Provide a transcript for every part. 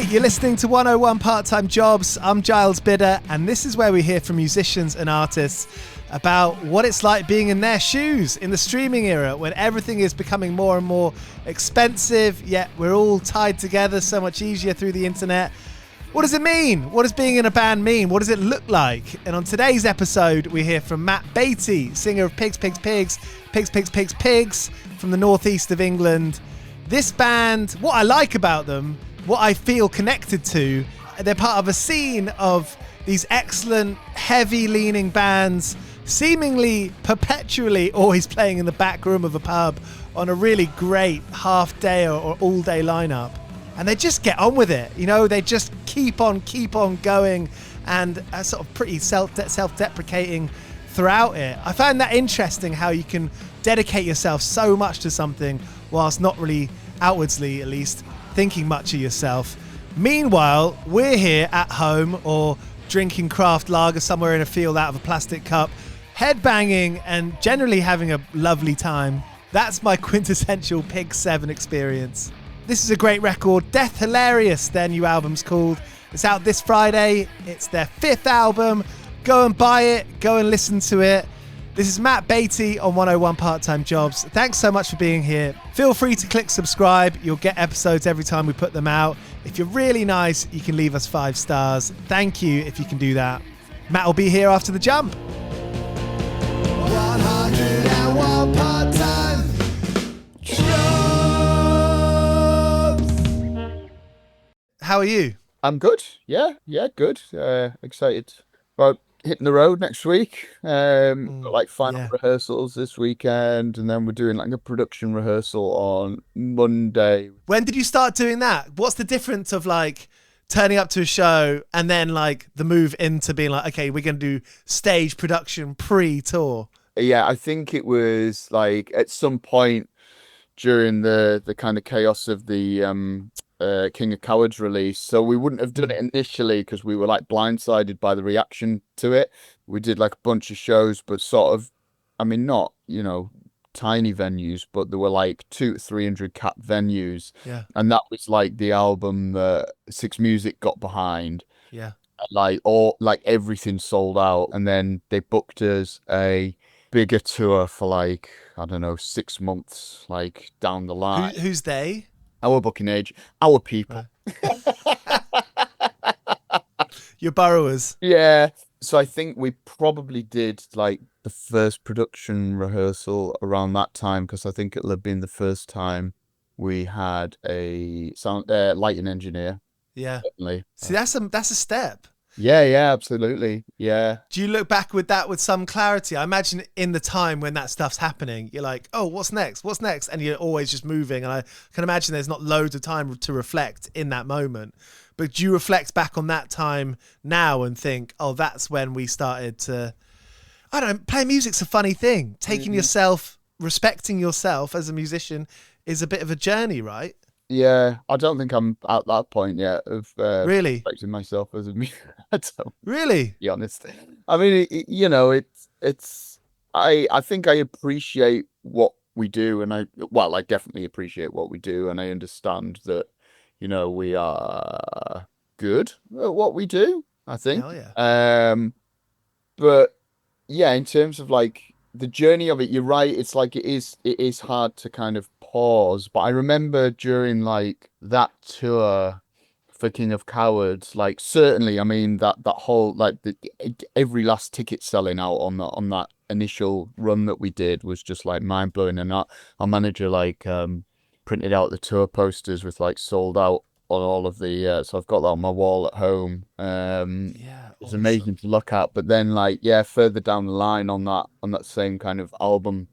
You're listening to 101 Part-Time Jobs. I'm Giles Bidder, and this is where we hear from musicians and artists about what it's like being in their shoes in the streaming era when everything is becoming more and more expensive, yet we're all tied together so much easier through the internet. What does it mean? What does being in a band mean? What does it look like? And on today's episode, we hear from Matt Baty, singer of Pigs, Pigs, Pigs, Pigs, Pigs, Pigs, Pigs, from the northeast of England. This band, what I like about them, what I feel connected to, they're part of a scene of these excellent, heavy-leaning bands, seemingly perpetually always playing in the back room of a pub on a really great half-day or all-day lineup. And they just get on with it, you know, they just keep on going, and are sort of pretty self-deprecating throughout it. I find that interesting, how you can dedicate yourself so much to something whilst not really, outwardly at least, thinking much of yourself. Meanwhile, we're here at home or drinking craft lager somewhere in a field out of a plastic cup, headbanging and generally having a lovely time. That's my quintessential Pig 7 experience. This is a great record, Death Hilarious, their new album's called. It's out this Friday. It's their 5th album. Go and buy it. Go and listen to it. This is Matt Baty on 101 Part-Time Jobs. Thanks so much for being here. Feel free to click subscribe. You'll get episodes every time we put them out. If you're really nice, you can leave us 5 stars. Thank you if you can do that. Matt will be here after the jump. 101 Part-Time Jobs. How are you? I'm good. Yeah, good. Excited about hitting the road next week. Got like final rehearsals this weekend, and then we're doing like a production rehearsal on Monday. When did you start doing that? What's the difference of like turning up to a show and then like the move into being like, okay, we're going to do stage production pre-tour? Yeah, I think it was like at some point during the kind of chaos of the King of Cowards release. So we wouldn't have done it initially because we were like blindsided by the reaction to it. We did like a bunch of shows, but sort of, I mean, not, you know, tiny venues, but there were like 200 to 300 cap venues. Yeah. And that was like the album that Six Music got behind. Yeah. Like everything sold out. And then they booked us a bigger tour for like, I don't know, 6 months, like down the line. Who's they? Our booking age, our people. Your borrowers. Yeah. So I think we probably did like the first production rehearsal around that time, because I think it'll have been the first time we had a sound lighting engineer. Yeah. Certainly. See, that's a step. Yeah, absolutely. Yeah. Do you look back with that with some clarity? I imagine in the time when that stuff's happening, you're like, oh, what's next? What's next? And you're always just moving. And I can imagine there's not loads of time to reflect in that moment. But do you reflect back on that time now and think, oh, that's when we started to, I don't know, playing music's a funny thing. Taking yourself, respecting yourself as a musician is a bit of a journey, right? Yeah, I don't think I'm at that point yet of really respecting myself as a musician. I don't, really, be honest. I mean, you know, it's. I think I appreciate what we do, and I definitely appreciate what we do, and I understand that, you know, we are good at what we do. I think. Hell yeah. But yeah, in terms of like the journey of it, you're right. It's like it is hard to kind of pause. But I remember during like that tour for King of Cowards, like certainly, I mean that whole like every last ticket selling out on that initial run that we did was just like mind blowing. And our manager like printed out the tour posters with like sold out on all of the so I've got that on my wall at home. It's awesome. Amazing to look at. But then like further down the line on that same kind of album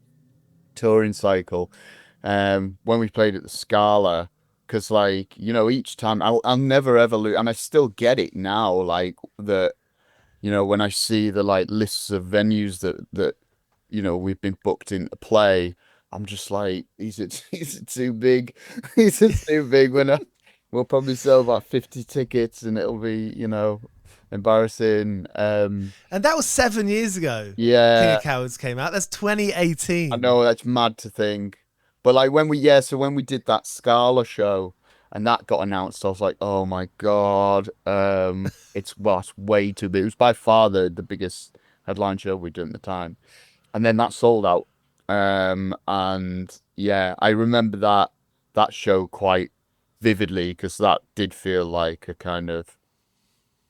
touring cycle, when we played at the Scala, because like, you know, each time I'll never ever lose, and I still get it now, like that, you know, when I see the like lists of venues that you know we've been booked in to play, I'm just like, is it too big? Is it too big? We'll probably sell about 50 tickets and it'll be, you know, embarrassing. And that was 7 years ago. Yeah. King of Cowards came out. That's 2018. I know, that's mad to think. But like when we did that Scala show, and that got announced. I was like, oh my God, it's way too big. It was by far the biggest headline show we'd done at the time, and then that sold out. And yeah, I remember that show quite vividly because that did feel like a kind of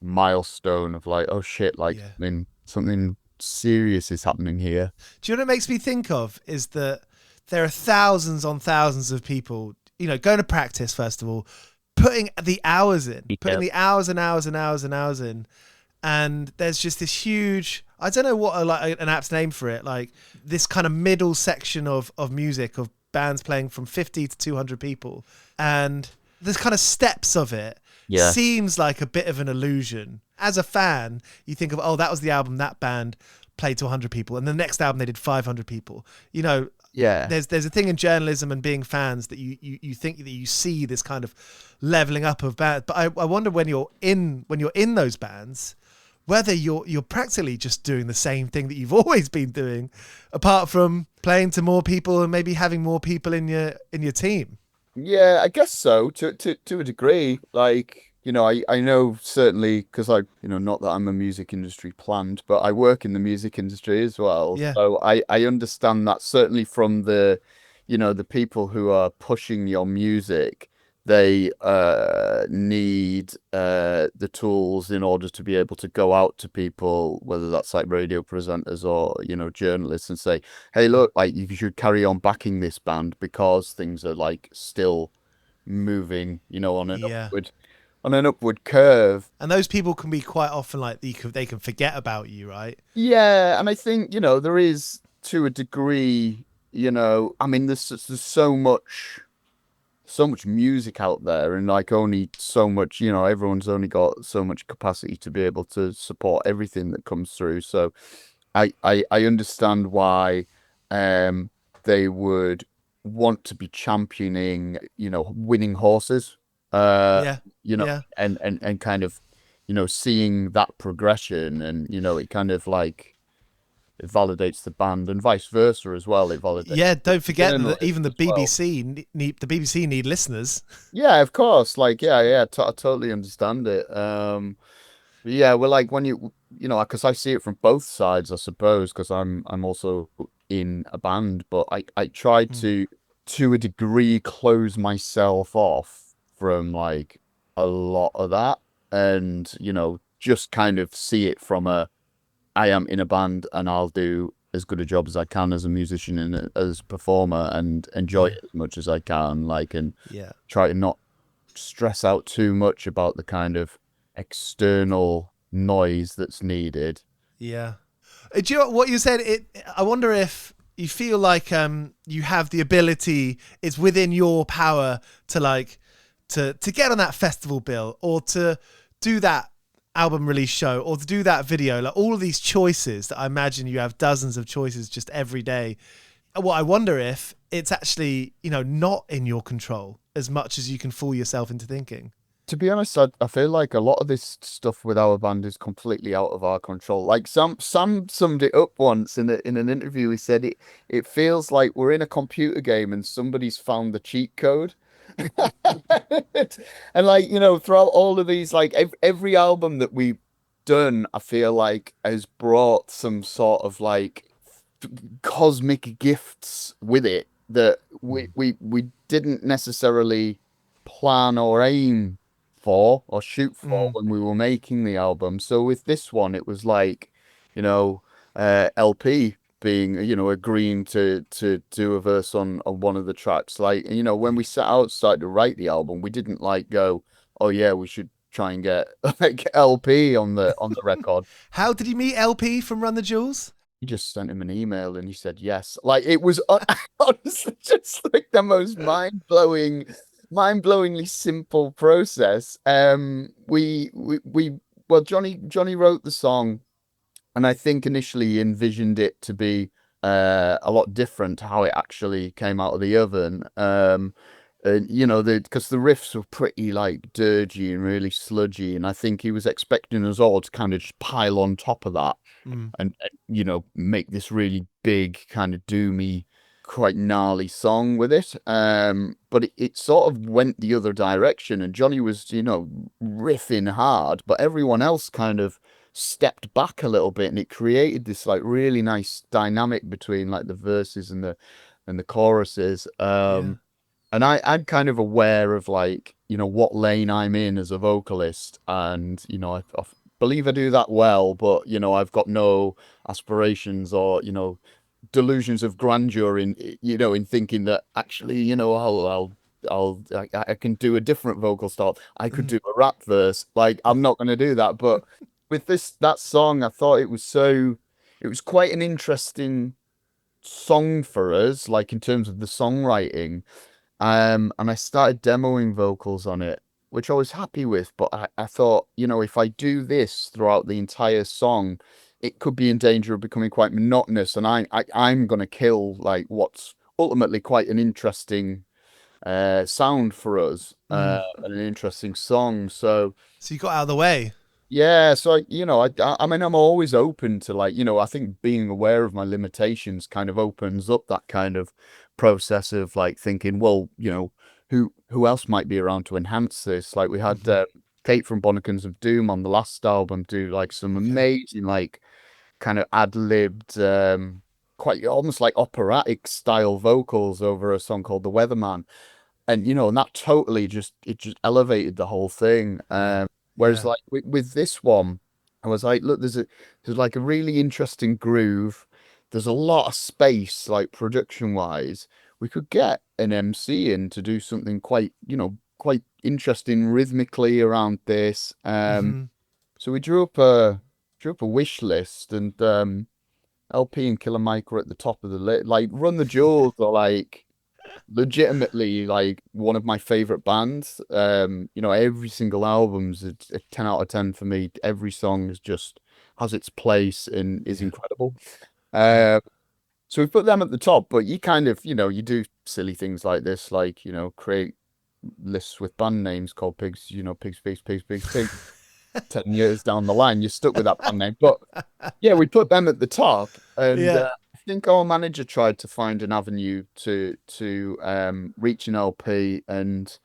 milestone of like, oh shit, like Yeah. something serious is happening here. Do you know what it makes me think of is that there are thousands on thousands of people, going to practice first of all, putting the hours in, putting Yeah. the hours and hours and hours and hours in, and there's just this huge, I don't know what like an apt's name for it, like this kind of middle section of music, of bands playing from 50 to 200 people, and there's kind of steps of it Yeah. seems like a bit of an illusion. As a fan, you think of, oh, that was the album that band played to 100 people, and the next album they did 500 people. Yeah. There's a thing in journalism and being fans that you think that you see this kind of leveling up of bands. But I wonder when you're in those bands, whether you're practically just doing the same thing that you've always been doing, apart from playing to more people and maybe having more people in your team. Yeah, I guess so to a degree. Like, I know certainly because not that I'm a music industry plant, but I work in the music industry as well. Yeah, So I understand that certainly from the people who are pushing your music, they need the tools in order to be able to go out to people, whether that's like radio presenters or, journalists and say, hey, look, like you should carry on backing this band because things are like still moving, yeah. on an upward curve. And those people can be quite often like they can forget about you, right? Yeah, and I think, there is to a degree, I mean, there's so much music out there and like only so much, everyone's only got so much capacity to be able to support everything that comes through. So I understand why um they would want to be championing, winning horses. Uh, Yeah, you know, yeah. and kind of, seeing that progression and, it kind of like it validates the band and vice versa as well. It validates Yeah, the don't forget that journalist even the as well. BBC need listeners. Yeah, of course. Like, yeah, I totally understand it. But yeah, well, like when because I see it from both sides, I suppose, because I'm also in a band, but I try Mm. to a degree, close myself off from like a lot of that, and just kind of see it from I am in a band and I'll do as good a job as I can as a musician and as a performer and enjoy Yeah, it as much as I can, like, and yeah, try to not stress out too much about the kind of external noise that's needed. yeah. Do you know what you said? I wonder if you feel like you have the ability. It's within your power to like to get on that festival bill or to do that album release show or to do that video. Like all of these choices that I imagine you have dozens of choices just every day. Well, I wonder if it's actually not in your control as much as you can fool yourself into thinking. To be honest, I feel like a lot of this stuff with our band is completely out of our control. Like Sam summed it up once in an interview. He said it feels like we're in a computer game and somebody's found the cheat code. And like, throughout all of these, like every album that we've done, I feel like has brought some sort of like cosmic gifts with it that we didn't necessarily plan or aim for or shoot for Mm. when we were making the album. So with this one, it was like, you know, LP being, agreeing to do a verse on one of the tracks. Like, when we set out, started to write the album, we didn't like go, oh yeah, we should try and get like LP on the record. How did you meet LP from Run the Jewels? He just sent him an email and he said yes. Like it was honestly just like the most mind-blowingly simple process. We well, Johnny wrote the song, and I think initially he envisioned it to be a lot different to how it actually came out of the oven. And because the riffs were pretty like dirgy and really sludgy, and I think he was expecting us all to kind of just pile on top of that Mm. and make this really big kind of doomy. quite gnarly song with it. But it sort of went the other direction, and Johnny was, riffing hard, but everyone else kind of stepped back a little bit, and it created this like really nice dynamic between like the verses and the choruses. Yeah. And I'm kind of aware of like, what lane I'm in as a vocalist, and I believe I do that well, but I've got no aspirations or delusions of grandeur in in thinking that actually I can do a different vocal style. I could Mm. do a rap verse. Like I'm not going to do that. But with that song, I thought it was quite an interesting song for us, like in terms of the songwriting. And I started demoing vocals on it, which I was happy with, but I thought, if I do this throughout the entire song, it could be in danger of becoming quite monotonous, and I'm gonna kill like what's ultimately quite an interesting sound for us, Mm. and an interesting song. So So you got out of the way. yeah, so I mean, I'm always open to like, I think being aware of my limitations kind of opens up that kind of process of like thinking, well, who else might be around to enhance this? Like we had Hmm. Kate from Bonnikins of Doom on the last album do like some Okay. amazing like kind of ad-libbed, quite almost like operatic style vocals over a song called The Weatherman, and and that totally just elevated the whole thing. Yeah. Whereas Yeah. like with this one, I was like, look, there's like a really interesting groove. There's a lot of space, like production wise. We could get an MC in to do something quite, quite interesting rhythmically around this. Hmm. So we drew up a wish list, and LP and Killer Mike were at the top of the list. Like Run the Jewels are like legitimately like one of my favorite bands. Every single album's a 10 out of 10 for me. Every song is just has its place and is Yeah. incredible. Yeah. Uh, so we put them at the top, but you kind of, you do silly things like this, like, create lists with band names called Pigs, Pigs, Pigs, Pigs, Pigs, Pigs. 10 years down the line, you're stuck with that band name. But yeah, we put them at the top, and Yeah. I think our manager tried to find an avenue to reach an LP, and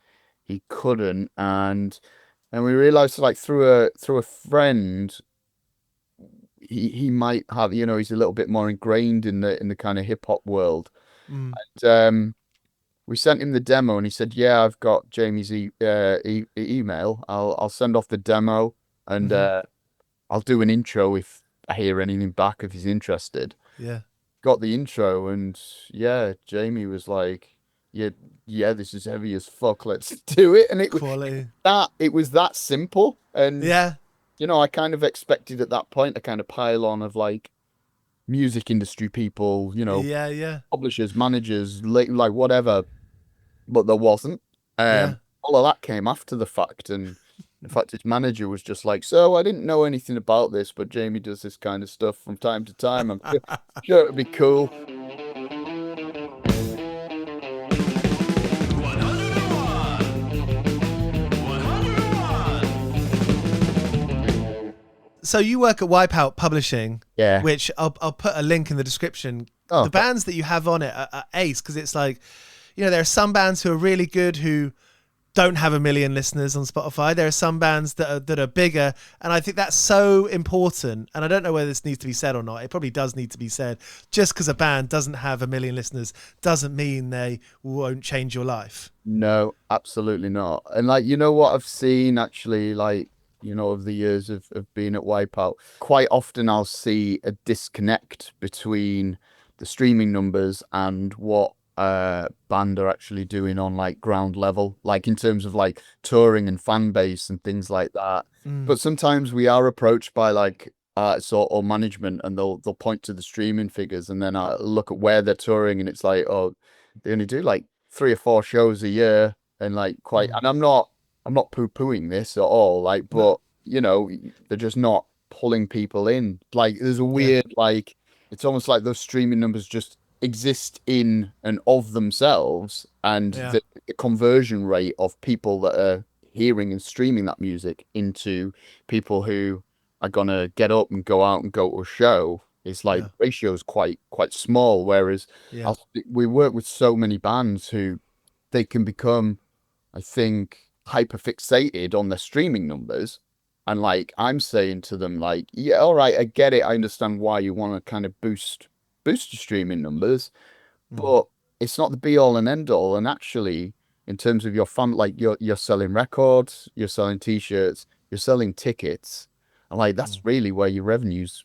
he couldn't. And we realized like through a friend, he might have, he's a little bit more ingrained in the kind of hip hop world. Mm. And, we sent him the demo, and he said, "Yeah, I've got Jamie's email. I'll send off the demo, and Hmm. I'll do an intro if I hear anything back if he's interested." Yeah. Got the intro, and yeah, Jamie was like, "Yeah, yeah, this is heavy as fuck. Let's do it." And Quality. it was that simple. And Yeah. I kind of expected at that point a kind of pile on of like music industry people, Yeah. Yeah. publishers, managers, like whatever, but there wasn't. Yeah. All of that came after the fact, and in fact, his manager was just like, "So I didn't know anything about this, but Jamie does this kind of stuff from time to time. I'm sure it'd be cool." 101. So you work at Wipeout Publishing, Yeah. which I'll put a link in the description. Oh, The bands that you have on it are ace, because it's like, there are some bands who are really good who don't have a million listeners on Spotify. There are some bands that are bigger, and I think that's so important. And I don't know whether this needs to be said or not. It probably does need to be said. Just because a band doesn't have a million listeners doesn't mean they won't change your life. no, absolutely not. And like, what I've seen actually, like, over the years of being at Wipeout, quite often I'll see a disconnect between the streaming numbers and what band are actually doing on like ground level, like in terms of like touring and fan base and things like that. Mm. But sometimes we are approached by like or management, and they'll point to the streaming figures, and then I look at where they're touring, and it's like, oh, they only do like 3 or 4 shows a year, and like quite. Mm. And I'm not poo-pooing this at all, like, No. but they're just not pulling people in. Like, there's a Yeah. weird like, it's almost like those streaming numbers just exist in and of themselves, and Yeah. the conversion rate of people that are hearing and streaming that music into people who are gonna get up and go out and go to a show It's like Yeah. ratio is quite small. Whereas Yeah. we work with so many bands who they can become, I think, hyper fixated on their streaming numbers. And like I'm saying to them, like, yeah, all right, I get it. I understand why you want to kind of boost your streaming numbers, Mm. but it's not the be all and end all. And actually, in terms of your fun, like you're selling records, you're selling t-shirts, you're selling tickets, and like that's Mm. really where your revenue's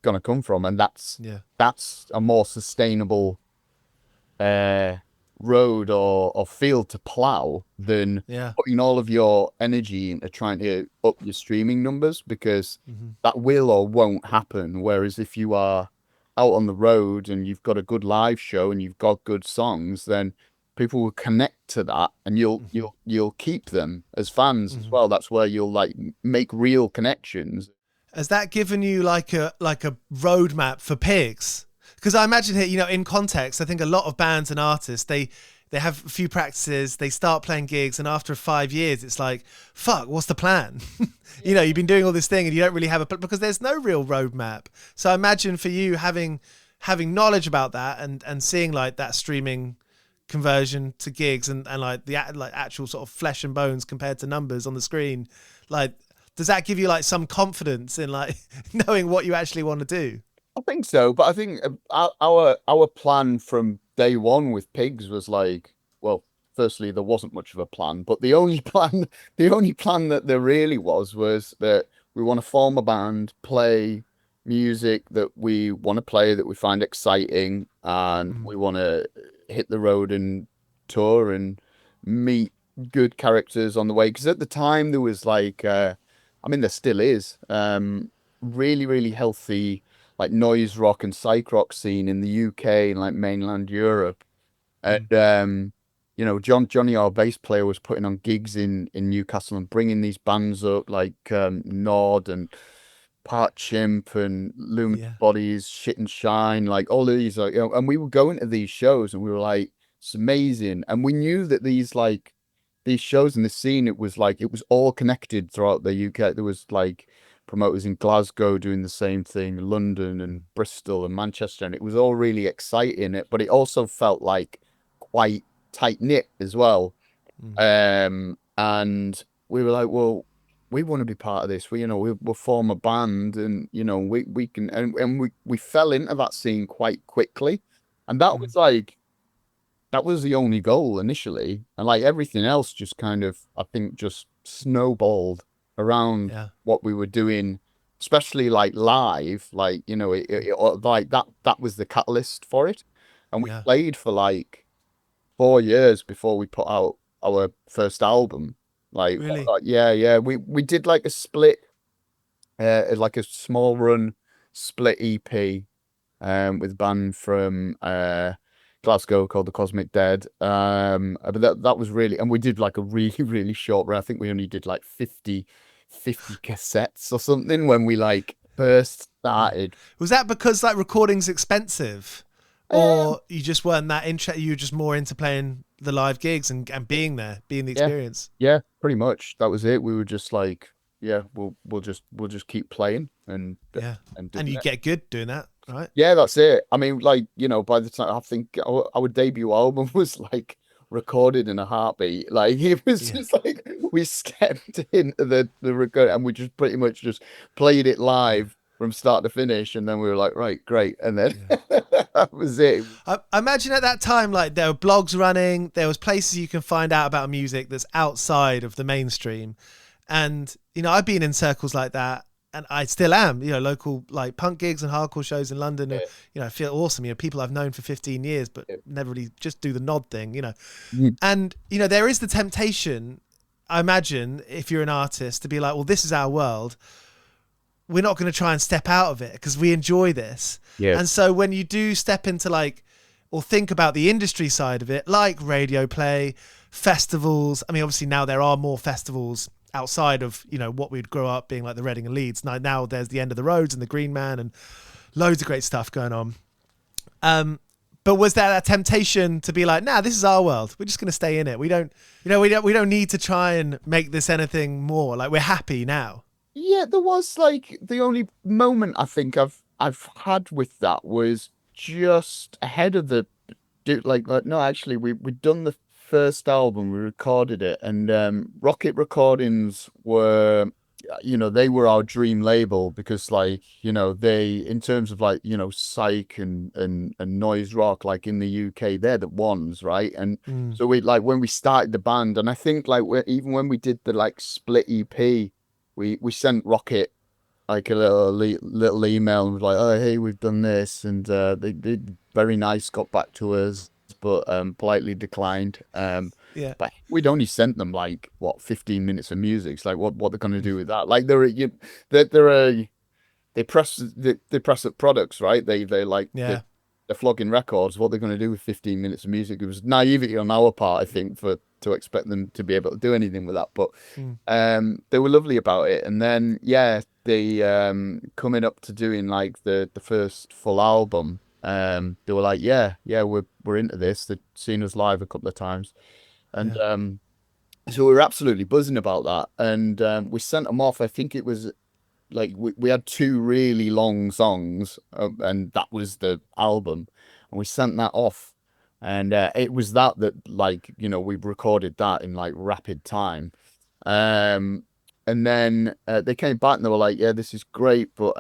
gonna come from, and Yeah. that's a more sustainable uh, road or field to plow than Yeah. putting all of your energy into trying to up your streaming numbers, because Mm-hmm. that will or won't happen. Whereas if you are out on the road and you've got a good live show and you've got good songs, then people will connect to that, and you'll Mm-hmm. you'll you'll keep them as fans as Mm-hmm. well. That's where you'll like make real connections. Has that given you like a roadmap for Pigs? Because I imagine here, in context, I think a lot of bands and artists, they have a few practices, they start playing gigs, and after 5 years, it's like, fuck, what's the plan? You've been doing all this thing, and you don't really have because there's no real roadmap. So I imagine for you having knowledge about that and seeing like that streaming conversion to gigs and like the like actual sort of flesh and bones compared to numbers on the screen, like, does that give you like some confidence in like knowing what you actually want to do? I think so, but I think our plan from day one with pigs was like, well, firstly, there wasn't much of a plan, but the only plan that there really was that we want to form a band, play music that we want to play, that we find exciting, and Mm. we want to hit the road and tour and meet good characters on the way. Because at the time there was like, I mean, there still is, really, really healthy like noise rock and psych rock scene in the UK and like mainland Europe. Mm. And Johnny, our bass player, was putting on gigs in Newcastle and bringing these bands up like Nod and Part Chimp and Luminous Yeah. Bodies, Shit and Shine, like all of these, like, and we were going to these shows and we were like, it's amazing. And we knew that these shows in the scene, it was all connected throughout the UK. There was like promoters in Glasgow doing the same thing, London and Bristol and Manchester, and it was all really exciting. But it also felt like quite tight knit as well. Mm. And we were like, well, we want to be part of this. We'll form a band, and we can, and we fell into that scene quite quickly, and Mm. that was the only goal initially, and like everything else just kind of, I think, just snowballed around Yeah. what we were doing, especially like live, like like that was the catalyst for it, and we Yeah. played for like 4 years before we put out our first album. Really? Yeah, we did like a split, like a small run split EP, with a band from Glasgow called the Cosmic Dead. But that was really, and we did like a really, really short run. I think we only did like 50 cassettes or something when we like first Yeah. started. Was that because like recording's expensive, Um, or you just weren't that interested? You were just more into playing the live gigs and being there, being the yeah, experience. yeah, pretty much. That was it. We were just like, yeah, we'll just keep playing Yeah. and And doing you it. get good doing that, right? Yeah, that's it. I mean, like, by the time I think our debut album was like recorded in a heartbeat. Like it was Yeah. just like we stepped into the record and we just pretty much just played it Yeah. live from start to finish, and then we were like, right, great. And then Yeah. that was it. I imagine at that time, like there were blogs running, there was places you can find out about music that's outside of the mainstream. And, I've been in circles like that, and I still am, local like punk gigs and hardcore shows in London. Yeah. I feel awesome. People I've known for 15 years, but Yeah. never really just do the nod thing, Mm. And, there is the temptation, I imagine, if you're an artist, to be like, well, this is our world. We're not going to try and step out of it because we enjoy this. Yeah. And so when you do step into like, or think about the industry side of it, like radio play, festivals. I mean, obviously now there are more festivals outside of, what we'd grow up being like the Reading and Leeds. Now there's the End of the Roads and the Green Man and loads of great stuff going on. But was there a temptation to be like, nah, this is our world. We're just going to stay in it. We don't need to try and make this anything more. Like we're happy now. Yeah, there was like the only moment I think I've had with that was just ahead of the like no, actually we'd done the first album, we recorded it, and Rocket Recordings were, they were our dream label because, like, they, in terms of, like, psych and noise rock, like in the UK, they're the ones, right? And Mm. so we, like, when we started the band, and I think, like, even when we did the, like, split EP, we sent Rocket like a little email and was like, "Oh, hey, we've done this," and they did very nice, got back to us, but politely declined. Yeah. But we'd only sent them like what 15 minutes of music. It's like what they're gonna do with that? Like they're a they press up products, right? They like Yeah. they're flogging records. What they're going to do with 15 minutes of music? It was naivety on our part, I think, for to expect them to be able to do anything with that. But Mm. they were lovely about it. And then yeah, they coming up to doing like the first full album. They were like, yeah, we're into this. They'd seen us live a couple of times, and Yeah. so we were absolutely buzzing about that. And we sent them off. I think it was like we had two really long songs, and that was the album, and we sent that off, and it was that like we recorded that in like rapid time, um and then they came back and they were like, yeah, this is great, but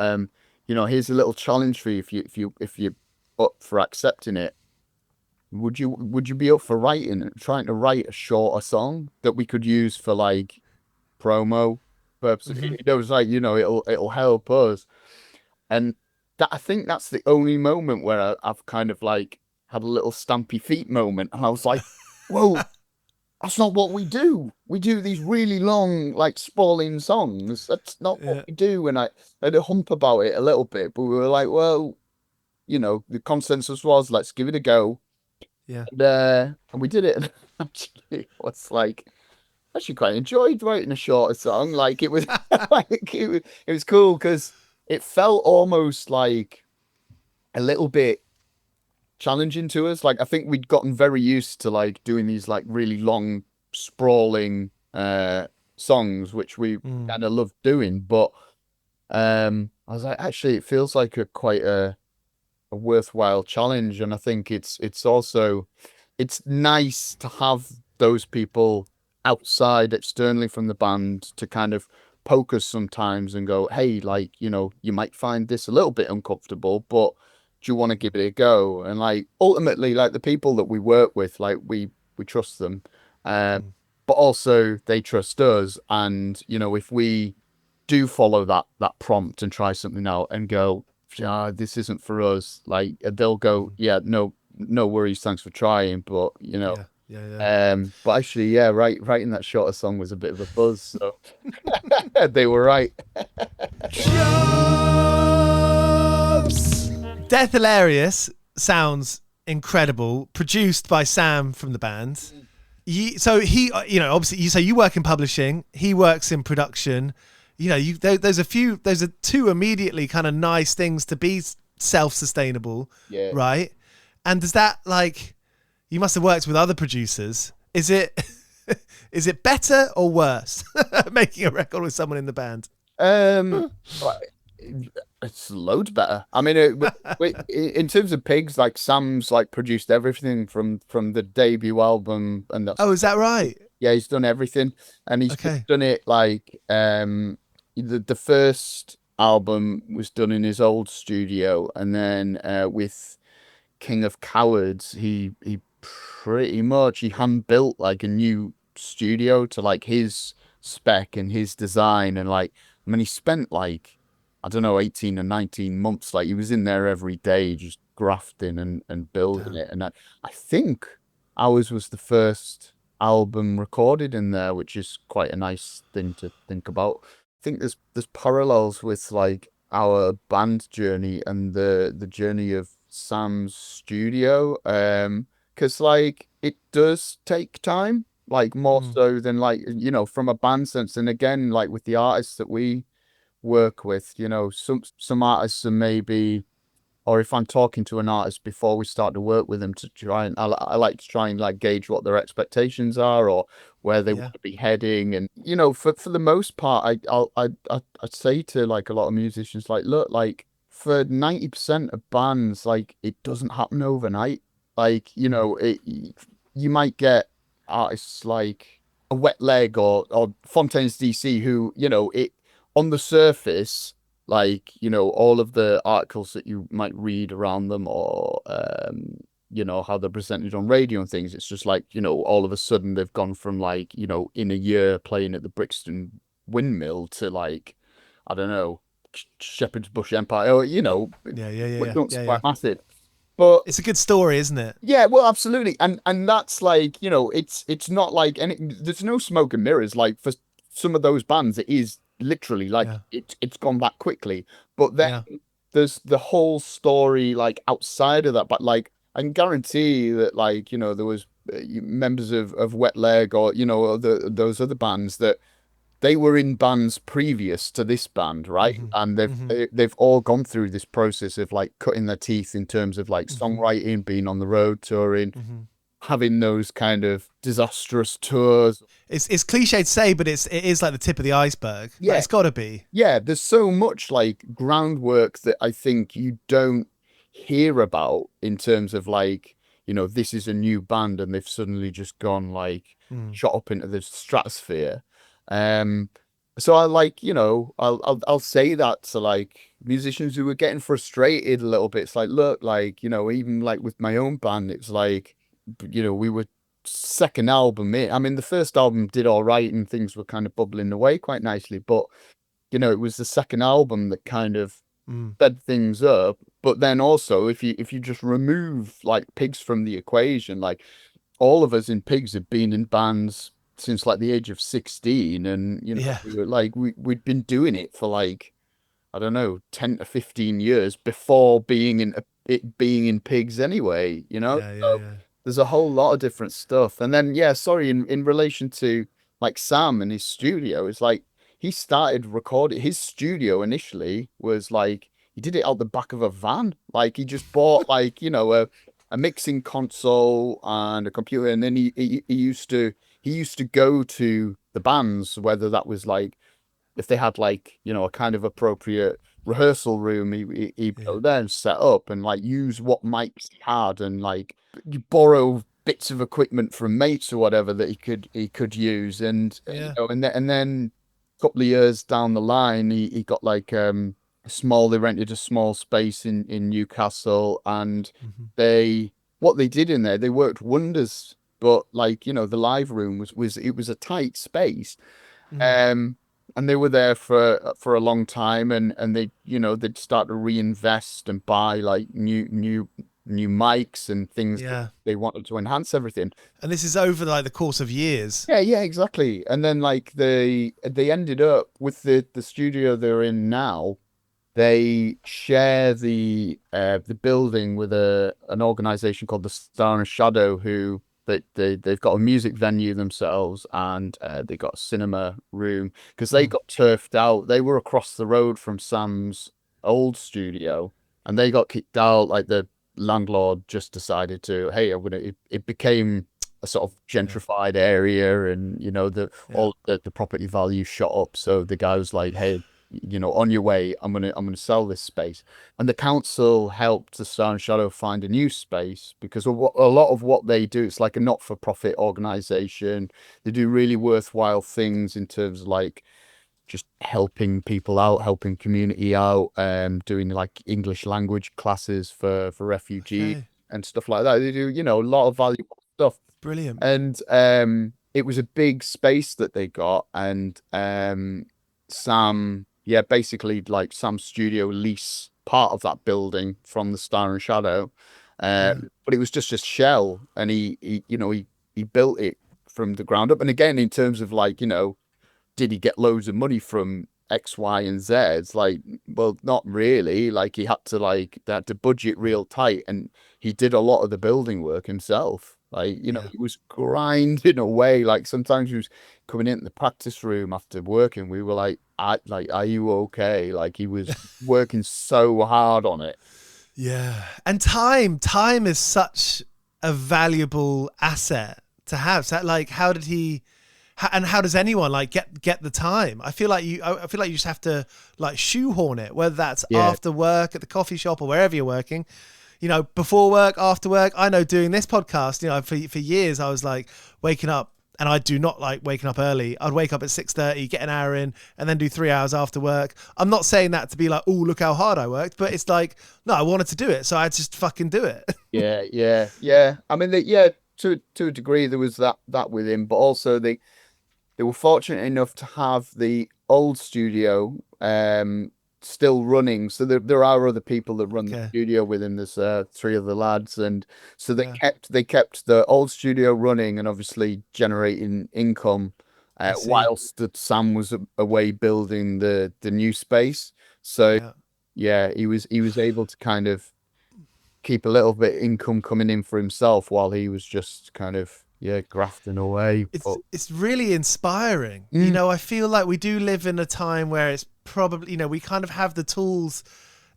here's a little challenge for you, if you up for accepting it. Would you be up for trying to write a shorter song that we could use for like promo purposes? Hmm. It was like, it'll help us. And that, I think that's the only moment where I've kind of like had a little stampy feet moment, and I was like, whoa, that's not what we do. We do these really long, like, sprawling songs. That's not what Yeah. we do. And I had a hump about it a little bit, but we were like, well, the consensus was, let's give it a go. Yeah. And we did it. And actually, it was like, actually quite enjoyed writing a shorter song. Like, it was like it was cool because it felt almost like a little bit challenging to us. Like, I think we'd gotten very used to like doing these like really long, sprawling songs, which we Mm. kind of loved doing. But I was like, actually, it feels like quite a worthwhile challenge, and I think it's also it's nice to have those people outside externally from the band to kind of poke us sometimes and go, hey, like, you might find this a little bit uncomfortable, but do you want to give it a go? And like ultimately, like, the people that we work with, like, we trust them, um Mm. but also they trust us. And if we do follow that prompt and try something out and go, this isn't for us, like, they'll go, Mm. yeah, no worries, thanks for trying, but Yeah. Yeah. Yeah. but actually, yeah, writing that shorter song was a bit of a buzz, so they were right. Jobs! Death Hilarious sounds incredible. Produced by Sam from the band. So he, obviously, you say you work in publishing. He works in production. There's a two immediately kind of nice things to be self-sustainable, Yeah. right? And does that, like, you must have worked with other producers. Is it is it better or worse making a record with someone in the band? Right, it's loads better. I mean, in terms of Pigs, like, Sam's like produced everything from the debut album, and that's, Oh, is that right? yeah, he's done everything, and he's Okay. done it like the first album was done in his old studio, and then with King of Cowards, he pretty much he hand built like a new studio to like his spec and his design, and like, I mean, he spent like, I don't know, 18 or 19 months, like he was in there every day just grafting and building Damn. it. And I think ours was the first album recorded in there, which is quite a nice thing to think about. I think there's parallels with like our band journey and the journey of Sam's studio. Because like it does take time, like more Mm. so than like, from a band sense. And again, like with the artists that we work with, some artists are maybe, or if I'm talking to an artist before we start to work with them, to try and I like to try and like gauge what their expectations are or where they Yeah. want to be heading. And for the most part, I'd say to like a lot of musicians, like, look, like, for 90% of bands, like it doesn't happen overnight. Like, you might get artists like a Wet Leg or Fontaines DC who, it on the surface, like, all of the articles that you might read around them or how they're presented on radio and things, it's just like, all of a sudden they've gone from like, in a year playing at the Brixton Windmill to like, I don't know, Shepherd's Bush Empire, or it's Yeah. quite massive. But It's a good story, isn't it? yeah, well, absolutely, and that's like, it's not like any. There's no smoke and mirrors. Like for some of those bands, it is literally like Yeah. it's gone that quickly. But then Yeah. there's the whole story like outside of that. But like I can guarantee that like there was members of Wet Leg or those other bands that they were in bands previous to this band, right? Hmm. And Hmm. they've all gone through this process of like cutting their teeth in terms of like Hmm. songwriting, being on the road touring, Hmm. having those kind of disastrous tours. It's cliche to say, but it is like the tip of the iceberg. Like Yeah, it's got to be. yeah. There's so much like groundwork that I think you don't hear about in terms of like, this is a new band and they've suddenly just gone like Mm. shot up into the stratosphere. Um, so I like, I'll say that to like musicians who were getting frustrated a little bit. It's like, look, like, even like with my own band, it's like, we were second album in. I mean, the first album did all right and things were kind of bubbling away quite nicely, but it was the second album that kind of Mm. sped things up. But then also, if you just remove like Pigs from the equation, like all of us in Pigs have been in bands since like the age of 16, and Yeah. we were like we'd been doing it for like I don't know 10 to 15 years before being in Pigs anyway, Yeah. Yeah. so Yeah. there's a whole lot of different stuff. And then yeah, sorry, in relation to like Sam and his studio, it's like he started recording his studio initially was like he did it out the back of a van. Like he just bought like a mixing console and a computer, and then he used to go to the bands, whether that was like if they had like a kind of appropriate rehearsal room, he'd Yeah. go there and set up and like use what mics he had, and like you borrow bits of equipment from mates or whatever that he could use. And Yeah. and then a couple of years down the line, he got like they rented a small space in Newcastle, and Hmm. they what they did in there, they worked wonders. But like the live room was it was a tight space. Mm. um and they were there for a long time, and they'd start to reinvest and buy like new mics and things that Yeah. they wanted to enhance everything. And this is over like the course of years. Yeah, exactly. And then like they ended up with the studio they're in now. They share the building with an organization called the Star and Shadow, who they've got a music venue themselves, and they got a cinema room because they Mm. got turfed out. They were across the road from Sam's old studio, and they got kicked out. Like the landlord just decided to, hey, I'm gonna. It became a sort of Yeah. gentrified area, and Yeah. all the property value shot up. So the guy was like, hey, on your way, I'm gonna sell this space. And the council helped the Star and Shadow find a new space, because a lot of what they do, it's like a not-for-profit organization. They do really worthwhile things in terms of like just helping people out, helping community out, doing like English language classes for refugees Okay. and stuff like that. They do, a lot of valuable stuff. Brilliant. And it was a big space that they got. And Sam, yeah, basically like Sam's studio lease part of that building from the Star and Shadow. Mm. But it was just a shell, and he built it from the ground up. And again, in terms of like, did he get loads of money from X, Y, and Z? It's like, well, not really. Like they had to budget real tight, and he did a lot of the building work himself. Like, Yeah. he was grinding away. Like sometimes he was coming in the practice room after work, and we were like, are you okay? Like he was working so hard on it. Yeah. And time is such a valuable asset to have. So like, And how does anyone like get the time? I feel like you just have to like shoehorn it, whether that's after work at the coffee shop or wherever you're working, before work, after work. I know doing this podcast, for years I was like waking up, and I do not like waking up early. I'd wake up at 6:30, get an hour in, and then do 3 hours after work. I'm not saying that to be like, oh, look how hard I worked, but it's like, no, I wanted to do it, so I just fucking do it. Yeah. I mean, to a degree there was that with him, but also they were fortunate enough to have the old studio still running. So there are other people that run the studio with him. There's 3 other lads, and so they kept the old studio running and obviously generating income whilst Sam was away building the new space. So he was able to kind of keep a little bit income coming in for himself while he was just kind of grafting away. It's really inspiring. I feel like we do live in a time where it's probably, we kind of have the tools,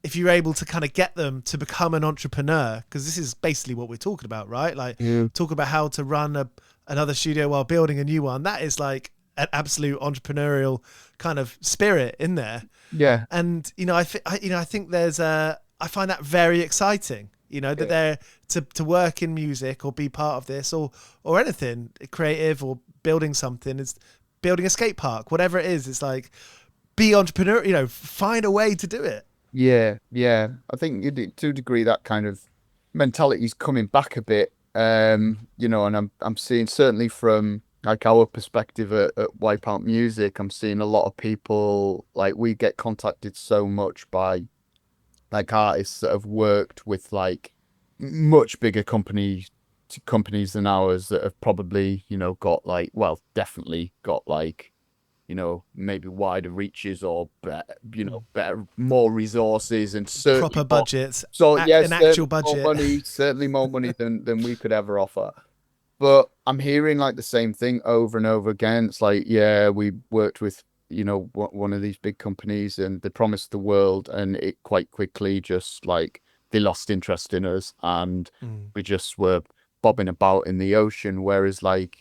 if you're able to kind of get them, to become an entrepreneur, because this is basically what we're talking about, right? Like talk about how to run another studio while building a new one. That is like an absolute entrepreneurial kind of spirit in there. Yeah. And I think there's I find that very exciting. That they're to work in music or be part of this or anything creative or building something, is building a skate park, whatever it is. It's like, be entrepreneur, find a way to do it. Yeah. I think to a degree that kind of mentality is coming back a bit. And I'm seeing, certainly from like our perspective at Wipeout Music, I'm seeing a lot of people, like, we get contacted so much by like artists that have worked with like much bigger companies than ours, that have probably, got like, well, definitely got like, maybe wider reaches or better, more resources and certainly proper budgets. So yes, an actual budget. Certainly more money than we could ever offer. But I'm hearing like the same thing over and over again. It's like, we worked with one of these big companies and they promised the world, and it quite quickly just like they lost interest in us, and we just were bobbing about in the ocean. Whereas like,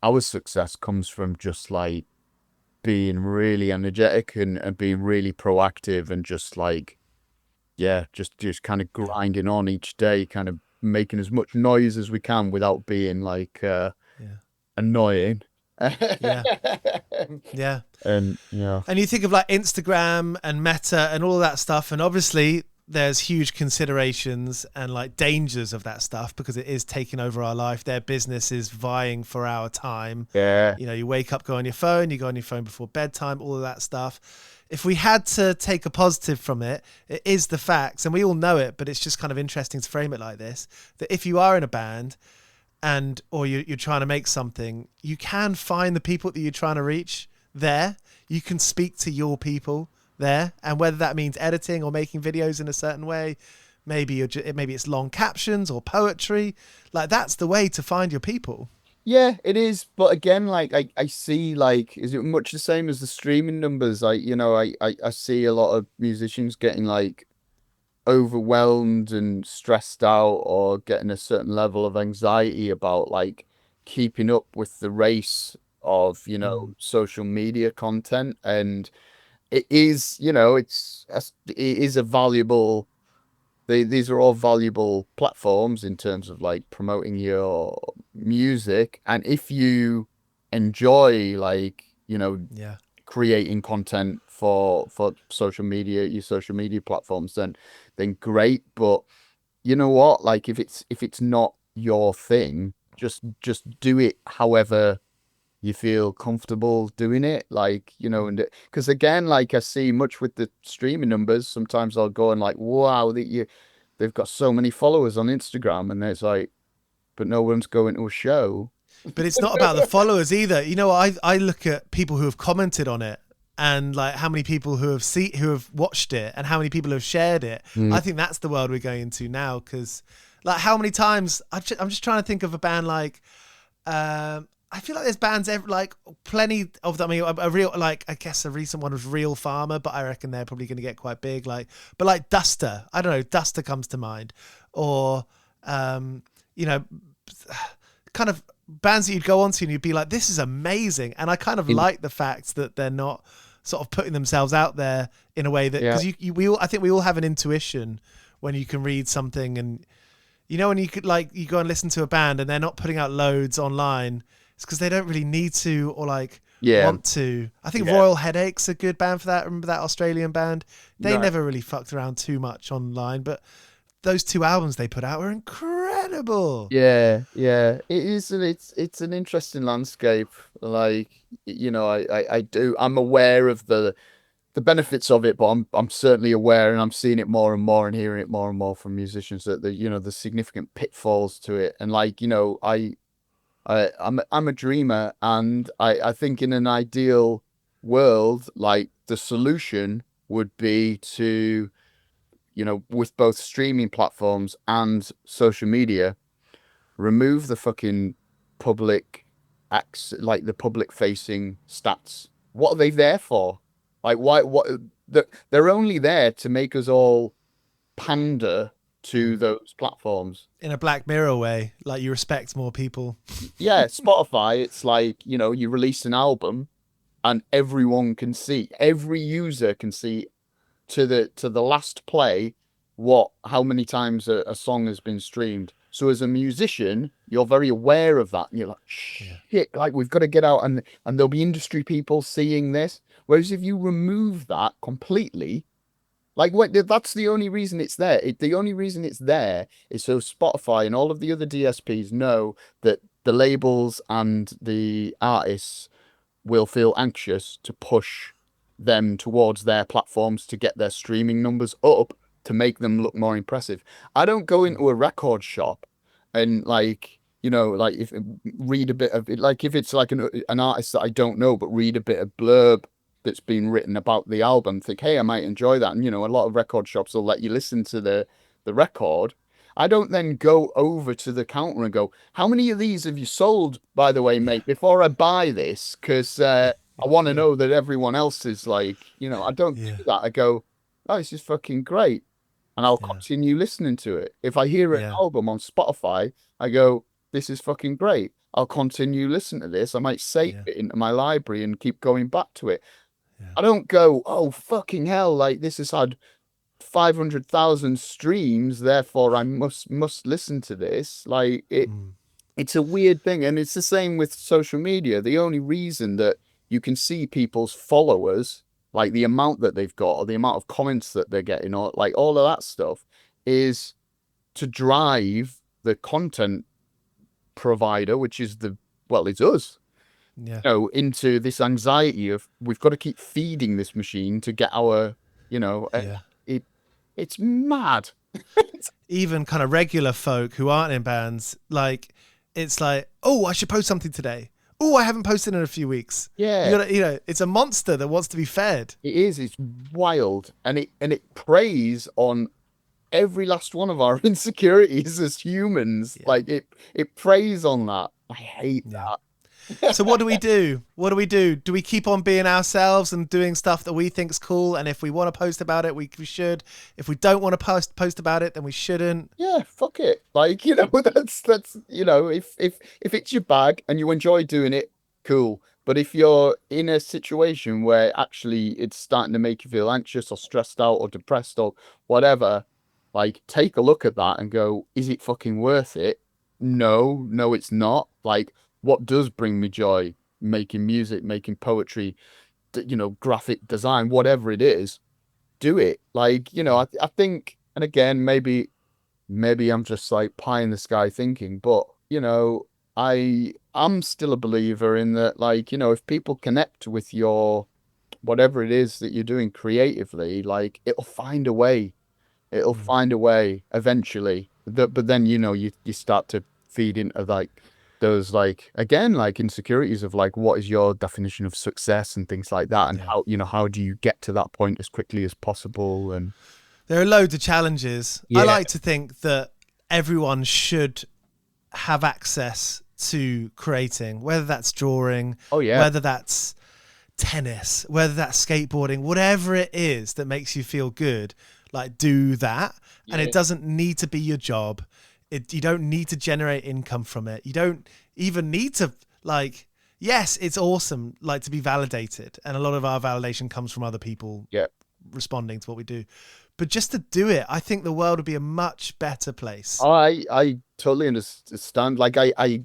our success comes from just like being really energetic and being really proactive, and just like just kind of grinding on each day, kind of making as much noise as we can without being like annoying. Yeah. And you think of like Instagram and Meta and all of that stuff, and obviously there's huge considerations and like dangers of that stuff, because it is taking over our life. Their business is vying for our time. You wake up, go on your phone, you go on your phone before bedtime, all of that stuff. If we had to take a positive from it, it is the facts, and we all know it, but it's just kind of interesting to frame it like this, that if you are in a band or you're trying to make something, you can find the people that you're trying to reach there. You can speak to your people there, and whether that means editing or making videos in a certain way, maybe it's long captions or poetry, like that's the way to find your people. Yeah, it is. But again, like I see, like, is it much the same as the streaming numbers? Like, I see a lot of musicians getting like overwhelmed and stressed out, or getting a certain level of anxiety about like keeping up with the race of social media content. And it is, it is a valuable, these are all valuable platforms in terms of like promoting your music. And if you enjoy like creating content for social media, your social media platforms, then great. But you know what, like if it's not your thing, just do it however you feel comfortable doing it, like, and because again, like I see much with the streaming numbers, sometimes I'll go and like, wow, they've got so many followers on Instagram, and it's like, but no one's going to a show. But it's not about the followers either. I look at people who have commented on it, and like how many people who have watched it, and how many people have shared it. I think that's the world we're going into now, because like how many times I'm just trying to think of a band like I feel like there's bands like plenty of them. I mean, a real, like, I guess a recent one was Real Farmer, but I reckon they're probably going to get quite big. Like, but like Duster, I don't know, Duster comes to mind, or kind of bands that you'd go onto and you'd be like, this is amazing. And I kind of like the fact that they're not sort of putting themselves out there in a way that, because I think we all have an intuition when you can read something, and when you could you go and listen to a band and they're not putting out loads online, it's because they don't really need to or want to. I think Royal Headache's a good band for that. Remember that Australian band? They never really fucked around too much online, but those 2 albums they put out were incredible. Yeah. It is, and it's an interesting landscape. I'm aware of the benefits of it, but I'm certainly aware, and I'm seeing it more and more and hearing it more and more from musicians, that the significant pitfalls to it. And I'm a dreamer, and I think in an ideal world, the solution would be to, with both streaming platforms and social media, remove the fucking public acts, the public facing stats. What are they there for? They're only there to make us all pander to those platforms in a Black Mirror way. You respect more people. Yeah, Spotify, it's you release an album and everyone can see, every user can see to the last play how many times a song has been streamed. So as a musician, you're very aware of that, and you're like, shit, we've got to get out, and there'll be industry people seeing this. Whereas if you remove that completely, that's the only reason it's there. The only reason it's there is so Spotify and all of the other DSPs know that the labels and the artists will feel anxious to push them towards their platforms to get their streaming numbers up, to make them look more impressive. I don't go into a record shop and if read a bit of it, if it's an artist that I don't know, but read a bit of blurb that's been written about the album, think, hey, I might enjoy that. And a lot of record shops will let you listen to the record. I don't then go over to the counter and go, how many of these have you sold, by the way, mate, before I buy this? Because I want to know that everyone else is I don't do that. I go, oh, this is fucking great. And I'll continue listening to it. If I hear an album on Spotify, I go, this is fucking great. I'll continue listening to this. I might save it into my library and keep going back to it. I don't go, oh, fucking hell, this has had 500,000 streams, therefore I must listen to this. It's a weird thing. And it's the same with social media. The only reason that you can see people's followers, the amount that they've got or the amount of comments that they're getting, or all of that stuff, is to drive the content provider, which is it's us, into this anxiety of, we've got to keep feeding this machine to get our, it's mad. Even kind of regular folk who aren't in bands, it's oh, I should post something today. Oh, I haven't posted in a few weeks. Yeah. It's a monster that wants to be fed. It is. It's wild. And it preys on every last one of our insecurities as humans. Yeah. It preys on that. I hate that. So what do we do? What do we do? Do we keep on being ourselves and doing stuff that we think's cool? And if we want to post about it, we should. If we don't want to post about it, then we shouldn't. Yeah, fuck it. That's if it's your bag and you enjoy doing it, cool. But if you're in a situation where actually it's starting to make you feel anxious or stressed out or depressed or whatever, take a look at that and go, is it fucking worth it? No, it's not. What does bring me joy? Making music, making poetry, graphic design, whatever it is, do it. I think, and again, maybe I'm just pie in the sky thinking, but I'm still a believer in that, if people connect with your, whatever it is that you're doing creatively, it'll find a way. It'll find a way eventually. But then, you start to feed into those again insecurities of what is your definition of success and things like that, and how do you get to that point as quickly as possible. And there are loads of challenges. I like to think that everyone should have access to creating, whether that's drawing, whether that's tennis, whether that's skateboarding, whatever it is that makes you feel good, do that. And it doesn't need to be your job. You don't need to generate income from it. You don't even need to, like, yes, it's awesome, like, to be validated. And a lot of our validation comes from other people Yeah. responding to what we do. But just to do it, I think the world would be a much better place. I totally understand. Like I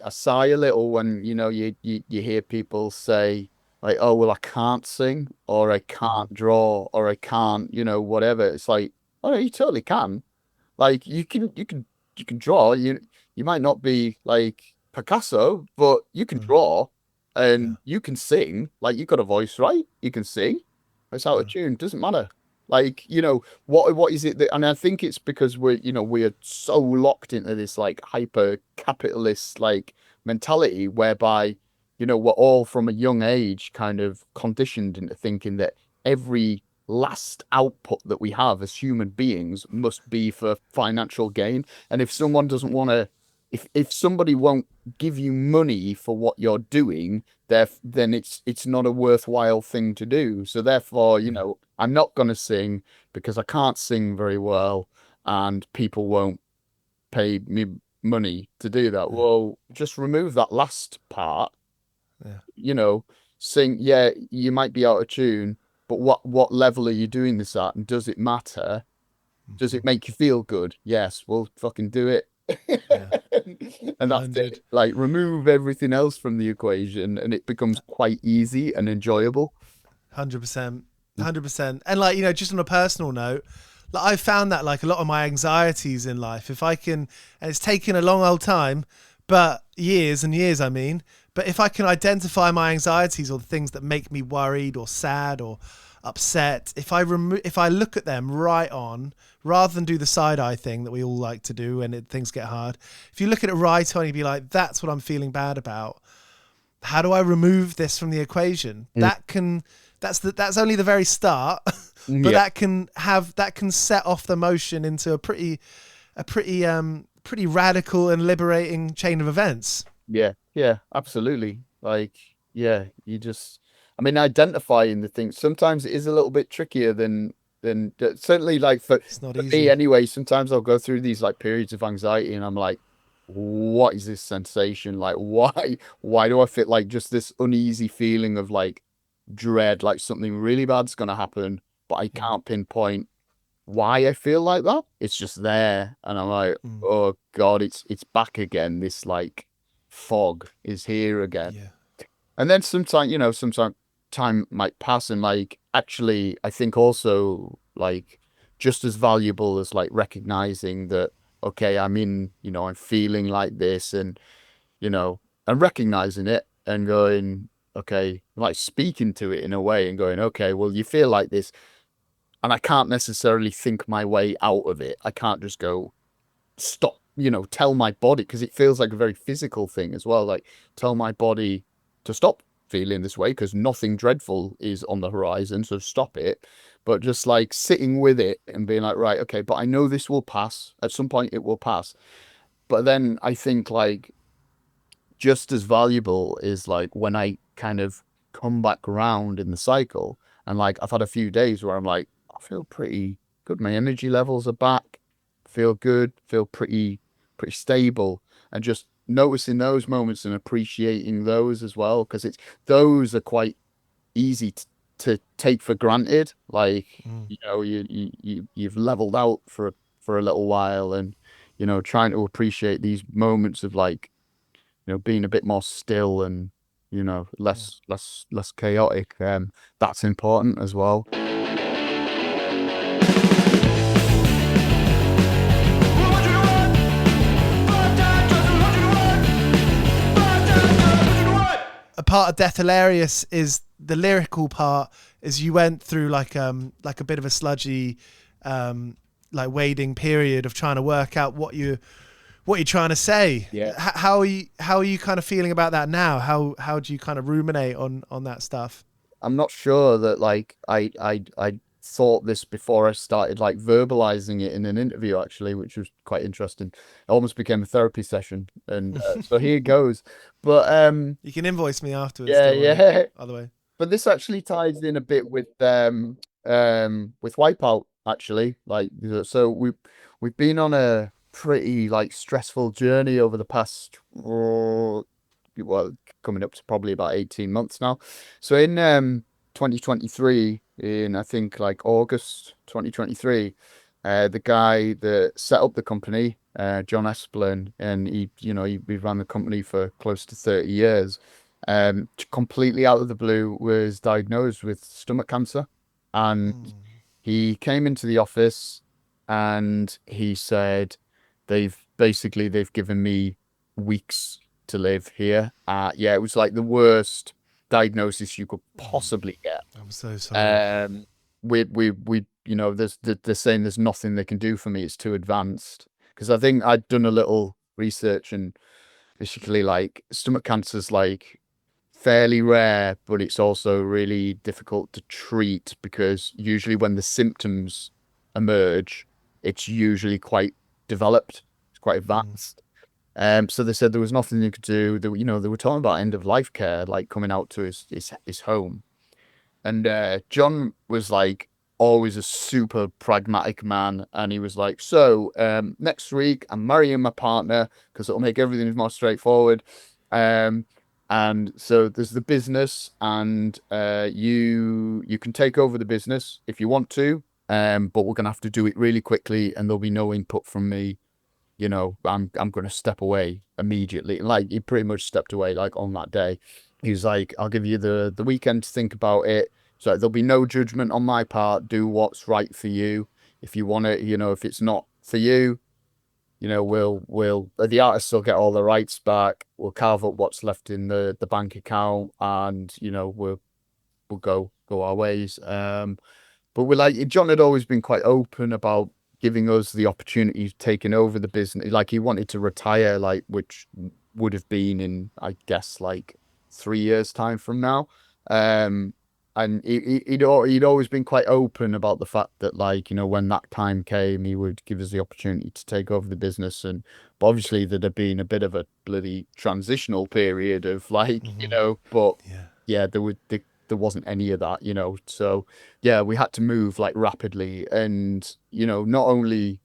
sigh a little when, you hear people say like, oh, well, I can't sing or I can't draw or I can't, whatever. It's like, oh, you totally can. Like you can draw. You might not be like Picasso, but you can draw Yeah. and you can sing. Like you got a voice, right? You can sing. It's out of tune, doesn't matter. Like, what is it that, and I think it's because we're so locked into this like hyper capitalist like mentality whereby, we're all from a young age kind of conditioned into thinking that every last output that we have as human beings must be for financial gain. And if someone doesn't want to, if somebody won't give you money for what you're doing, then it's not a worthwhile thing to do. So therefore, I'm not going to sing because I can't sing very well, and people won't pay me money to do that. Well, just remove that last part. Yeah. Sing. Yeah, you might be out of tune, but what level are you doing this at, and does it matter? Does it make you feel good? Yes, well, fucking do it. Yeah. And that's 100. it. Like, remove everything else from the equation, and it becomes quite easy and enjoyable. 100%. 100%. And like, just on a personal note, like I've found that like a lot of my anxieties in life, if I can, and it's taken a long old time, but years and years, I mean, but if I can identify my anxieties or the things that make me worried or sad or upset, if I look at them right on, rather than do the side eye thing that we all like to do when things get hard, if you look at it right on, you'd be like, that's what I'm feeling bad about. How do I remove this from the equation? That's only the very start, but Yeah. that can set off the motion into a pretty radical and liberating chain of events. Yeah, absolutely. Like, yeah, I mean, identifying the things, sometimes it is a little bit trickier than certainly like It's not for me easy. anyway. Sometimes I'll go through these like periods of anxiety and I'm like, what is this sensation? Like, why do I feel like just this uneasy feeling of like dread, like something really bad's gonna happen, but I can't pinpoint why I feel like that. It's just there, and I'm like, oh God, it's back again. This like fog is here again. Yeah. And then sometimes time might pass, and like actually, I think also like just as valuable as like recognizing that, okay, I'm feeling like this, and you know, and recognizing it and going, okay, like speaking to it in a way and going, okay, well, you feel like this, and I can't necessarily think my way out of it. I can't just go, stop, tell my body, because it feels like a very physical thing as well. Like, tell my body to stop feeling this way because nothing dreadful is on the horizon, so stop it. But just like sitting with it and being like, right, okay, but I know this will pass. At some point, it will pass. But then I think like just as valuable is like when I kind of come back around in the cycle, and like I've had a few days where I'm like, I feel pretty good. My energy levels are back. Feel good. Feel pretty stable. And just noticing those moments and appreciating those as well, because those are quite easy to take for granted. Like, you've leveled out for a little while, and trying to appreciate these moments of like, being a bit more still and, less chaotic. That's important as well. A part of Death Hilarious is the lyrical part. Is you went through like a bit of a sludgy, like wading period of trying to work out what you're trying to say. Yeah. How are you kind of feeling about that now? How do you kind of ruminate on that stuff? I'm not sure that like I thought this before I started like verbalizing it in an interview actually, which was quite interesting. It almost became a therapy session, and so here goes. But You can invoice me afterwards. yeah, Don't worry. yeah. By the way. But this actually ties in a bit with Wipeout actually. Like, so we've been on a pretty like stressful journey over the past, well, coming up to probably about 18 months now. So in 2023, in I think like August 2023, the guy that set up the company, John Esplin, and he ran the company for close to 30 years, completely out of the blue was diagnosed with stomach cancer. And he came into the office and he said, they've given me weeks to live here. Yeah, it was like the worst diagnosis you could possibly get. I'm so sorry. Um, they're saying there's nothing they can do for me. It's too advanced. Because I think I'd done a little research, and basically, like, stomach cancer's like fairly rare, but it's also really difficult to treat because usually when the symptoms emerge, it's usually quite developed. It's quite advanced. So they said there was nothing you could do. They were talking about end of life care, like coming out to his home. And John was like always a super pragmatic man. And he was like, so next week I'm marrying my partner because it'll make everything more straightforward. Um, and so there's the business, and you can take over the business if you want to. But we're gonna have to do it really quickly, and there'll be no input from me. I'm gonna step away immediately. Like he pretty much stepped away like on that day. He was like, I'll give you the weekend to think about it. So there'll be no judgment on my part. Do what's right for you. If you want it, if it's not for you, we'll the artists will get all the rights back. We'll carve up what's left in the bank account, and we'll go our ways. But we're like, John had always been quite open about giving us the opportunity of taking over the business. Like he wanted to retire, like, which would have been in, I guess, like 3 years time from now. And he'd always been quite open about the fact that, like, when that time came, he would give us the opportunity to take over the business. But obviously there'd have been a bit of a bloody transitional period of like, but Yeah. yeah, there wasn't any of that, so yeah, we had to move like rapidly. And not only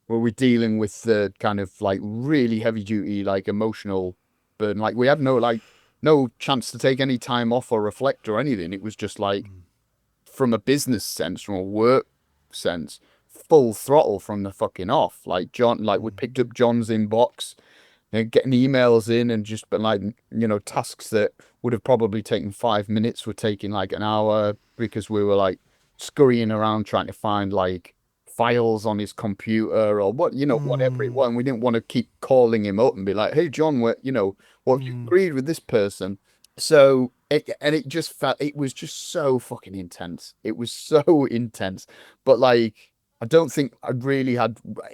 were we dealing with the kind of like really heavy duty like emotional burden, like we had no chance to take any time off or reflect or anything. It was just like, from a business sense, from a work sense, full throttle from the fucking off. Like John, like we picked up John's inbox, getting emails in, and just been like, tasks that would have probably taken 5 minutes were taking like an hour, because we were like scurrying around trying to find like files on his computer or whatever it was. And we didn't want to keep calling him up and be like, hey, John, what have you agreed with this person? So it just it was just so fucking intense. It was so intense. But like, I don't think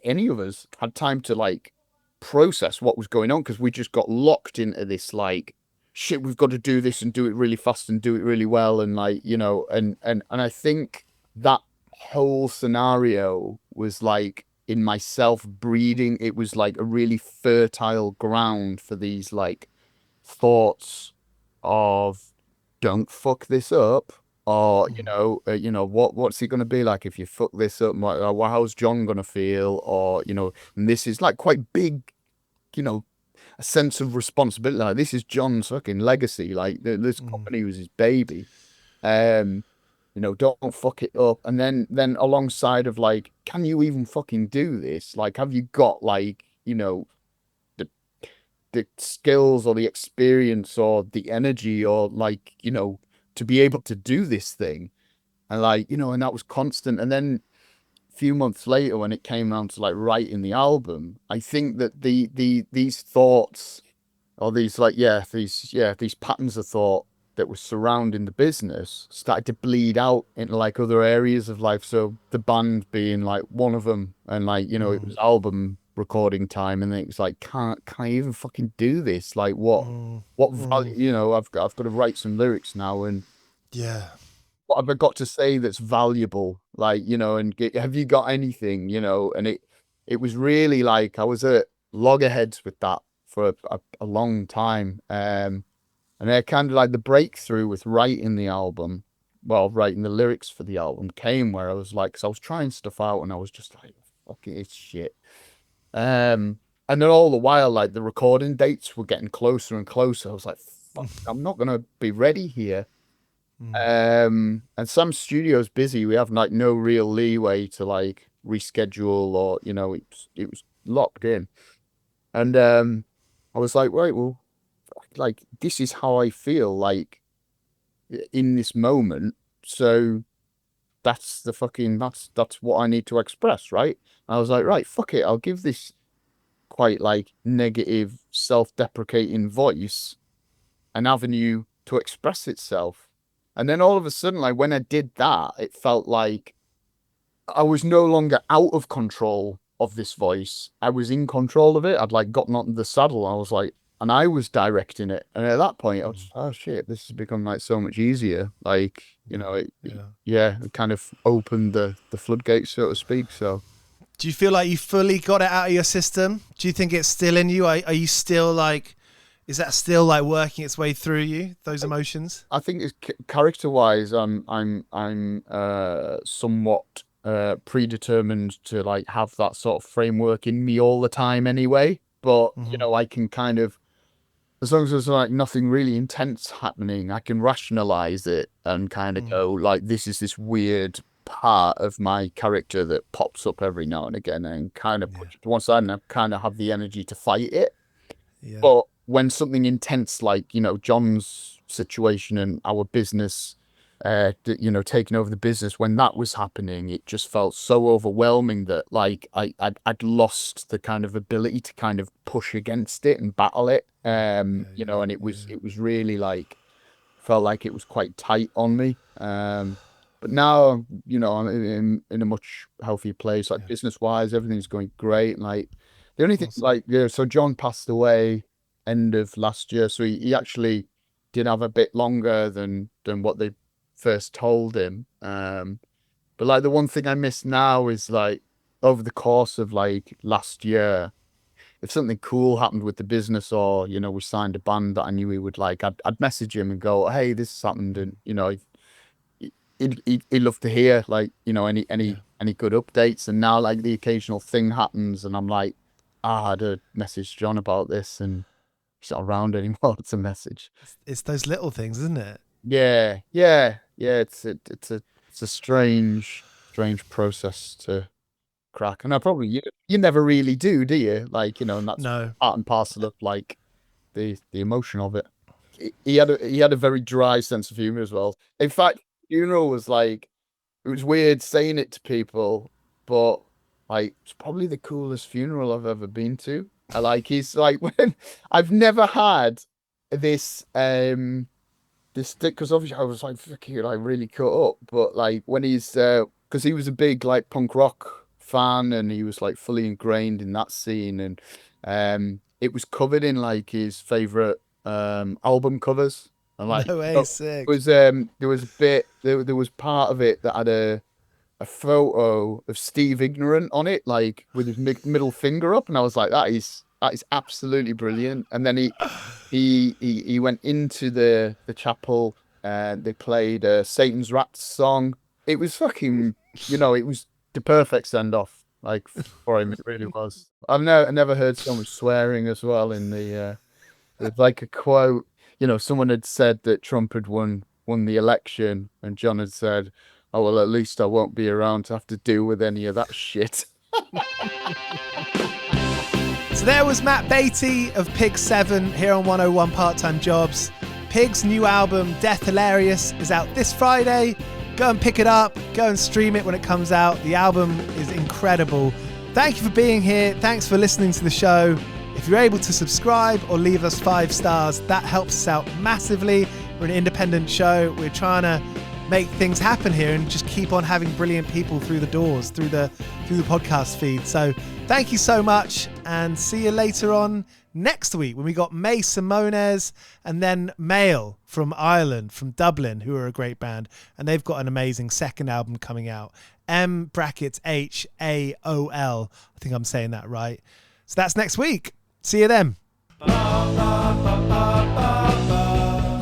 any of us had time to like process what was going on, because we just got locked into this like, shit, we've got to do this and do it really fast and do it really well. And like, and I think that whole scenario was like in myself breeding. It was like a really fertile ground for these like thoughts of, don't fuck this up. Or what's it going to be like if you fuck this up? How's John going to feel? Or and this is like quite big, a sense of responsibility. Like, this is John's fucking legacy. Like this company was his baby. Don't fuck it up. And then alongside of like, can you even fucking do this? Like, have you got like, the the skills or the experience or the energy or like, to be able to do this thing? And like, and that was constant. And then a few months later, when it came around to like writing the album, I think that these thoughts, or these patterns of thought that were surrounding the business, started to bleed out into like other areas of life. So the band being like one of them, and like, it was album recording time, and it's like, can I even fucking do this? Like, what value? I've got to write some lyrics now, and Yeah. what have I got to say that's valuable? Like, and have you got anything? And it was really like I was at loggerheads with that for a long time. And then kind of like the breakthrough with writing the album, well, writing the lyrics for the album came where I was like, because I was trying stuff out and I was just like, fuck it, it's shit. And then all the while, like the recording dates were getting closer and closer. I was like, fuck, I'm not gonna be ready here. And some studios busy. We have like no real leeway to like reschedule, or it was locked in. And I was like, right, well, like this is how I feel like in this moment. So that's that's what I need to express, right? I was like, right, fuck it, I'll give this quite like negative, self-deprecating voice an avenue to express itself. And then all of a sudden, like when I did that, it felt like I was no longer out of control of this voice. I was in control of it. I'd like gotten onto the saddle. I was like, and I was directing it. And at that point, I was, oh shit, this has become like so much easier. Like, it kind of opened the floodgates, so to speak. So, do you feel like you fully got it out of your system? Do you think it's still in you? Are you still like, is that still like working its way through you, those emotions? I think it's character-wise, I'm somewhat predetermined to like have that sort of framework in me all the time anyway. But I can kind of, as long as there's like nothing really intense happening, I can rationalize it and kind of go like, this is this weird part of my character that pops up every now and again, and kind of push it to one side, and I kind of have the energy to fight it. Yeah. But when something intense like John's situation and our business, taking over the business, when that was happening, it just felt so overwhelming that like I'd lost the kind of ability to kind of push against it and battle it. And it was really like, felt like it was quite tight on me. But now, I'm in a much healthier place, like business wise, everything's going great. And like the only thing, so John passed away end of last year, so he actually did have a bit longer than what they first told him. But like the one thing I miss now is like over the course of like last year, if something cool happened with the business, or we signed a band that I knew he would like, I'd message him and go, hey, this has happened, and he'd love to hear like any good updates. And now like the occasional thing happens, and I'm like, I had a message John about this, and he's not around anymore to message. It's those little things, isn't it? Yeah. It's a strange process to crack, and I probably you never really do you? Like and that's part and parcel of like the emotion of it. He had a very dry sense of humor as well. In fact, funeral was like, it was weird saying it to people, but like it's probably the coolest funeral I've ever been to. He's like, when I've never had this because obviously I was like fucking like really cut up, but like when he's because he was a big like punk rock fan, and he was like fully ingrained in that scene, and it was covered in like his favorite album covers, and like no way, sick. There was a bit there was part of it that had a photo of Steve Ignorant on it, like with his middle finger up, and I was like, that is absolutely brilliant. And then he went into the chapel, and they played Satan's Rats song. It was fucking, it was the perfect send off, like for him. It really was. I never heard so much swearing as well in the. There's like a quote, someone had said that Trump had won the election, and John had said, oh, well, at least I won't be around to have to deal with any of that shit. So there was Matt Baty of Pigs 7 here on 101 Part-Time Jobs. Pigs' new album, Death Hilarious, is out this Friday. Go and pick it up. Go and stream it when it comes out. The album is incredible. Thank you for being here. Thanks for listening to the show. If you're able to subscribe or leave us 5 stars, that helps us out massively. We're an independent show. We're trying to make things happen here and just keep on having brilliant people through the doors, through the podcast feed. So thank you so much, and see you later on next week when we got May Simones and then Mail from Ireland, from Dublin, who are a great band, and they've got an amazing second album coming out, M*HAOL. I think I'm saying that right. So that's next week. See you then.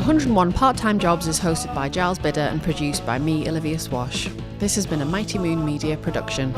101 Part-Time Jobs is hosted by Giles Bidder and produced by me, Olivia Swash. This has been a Mighty Moon Media production.